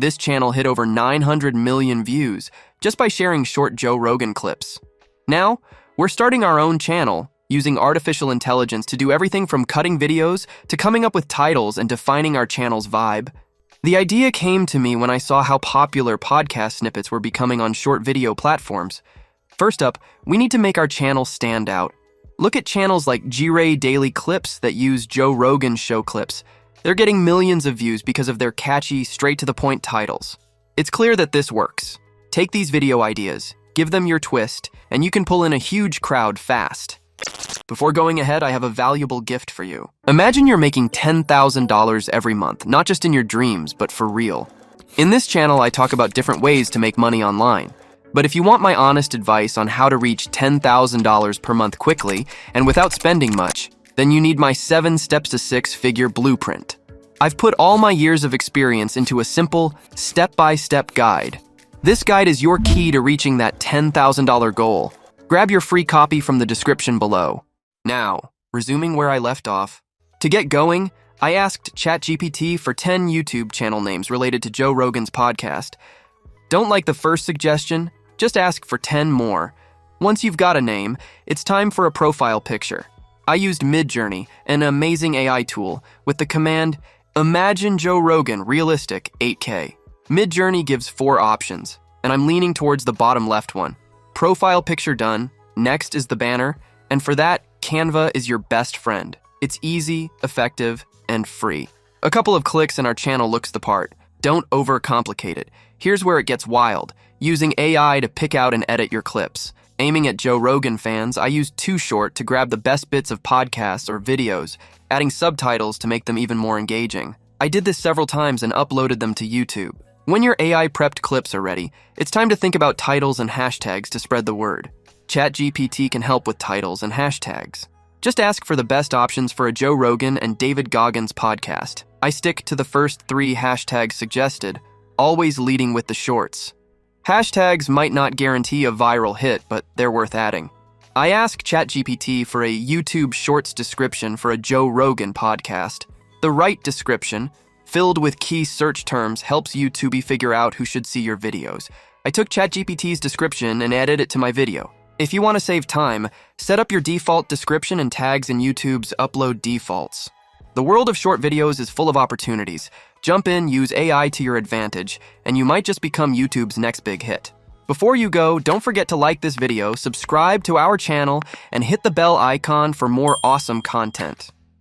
This channel hit over 900 million views just by sharing short Joe Rogan clips. Now, we're starting our own channel, using artificial intelligence to do everything from cutting videos to coming up with titles and defining our channel's vibe. The idea came to me when I saw how popular podcast snippets were becoming on short video platforms. First up, we need to make our channel stand out. Look at channels like G-Ray Daily Clips that use Joe Rogan show clips. They're getting millions of views because of their catchy, straight-to-the-point titles. It's clear that this works. Take these video ideas, give them your twist, and you can pull in a huge crowd fast. Before going ahead, I have a valuable gift for you. Imagine you're making $10,000 every month, not just in your dreams, but for real. In this channel, I talk about different ways to make money online. But if you want my honest advice on how to reach $10,000 per month quickly and without spending much, then you need my 7 steps to 6-figure blueprint. I've put all my years of experience into a simple, step-by-step guide. This guide is your key to reaching that $10,000 goal. Grab your free copy from the description below. Now, resuming where I left off. To get going, I asked ChatGPT for 10 YouTube channel names related to Joe Rogan's podcast. Don't like the first suggestion? Just ask for 10 more. Once you've got a name, it's time for a profile picture. I used Midjourney, an amazing AI tool, with the command, Imagine Joe Rogan Realistic 8K. Midjourney gives 4 options, and I'm leaning towards the bottom left one. Profile picture done, next is the banner, and for that, Canva is your best friend. It's easy, effective, and free. A couple of clicks and our channel looks the part. Don't overcomplicate it. Here's where it gets wild. Using AI to pick out and edit your clips. Aiming at Joe Rogan fans, I used Too Short to grab the best bits of podcasts or videos, adding subtitles to make them even more engaging. I did this several times and uploaded them to YouTube. When your AI-prepped clips are ready, it's time to think about titles and hashtags to spread the word. ChatGPT can help with titles and hashtags. Just ask for the best options for a Joe Rogan and David Goggins podcast. I stick to the first 3 hashtags suggested, always leading with the shorts. Hashtags might not guarantee a viral hit, but they're worth adding. I asked ChatGPT for a YouTube Shorts description for a Joe Rogan podcast. The right description, filled with key search terms, helps YouTube figure out who should see your videos. I took ChatGPT's description and added it to my video. If you want to save time, set up your default description and tags in YouTube's upload defaults. The world of short videos is full of opportunities. Jump in, use AI to your advantage, and you might just become YouTube's next big hit. Before you go, don't forget to like this video, subscribe to our channel, and hit the bell icon for more awesome content.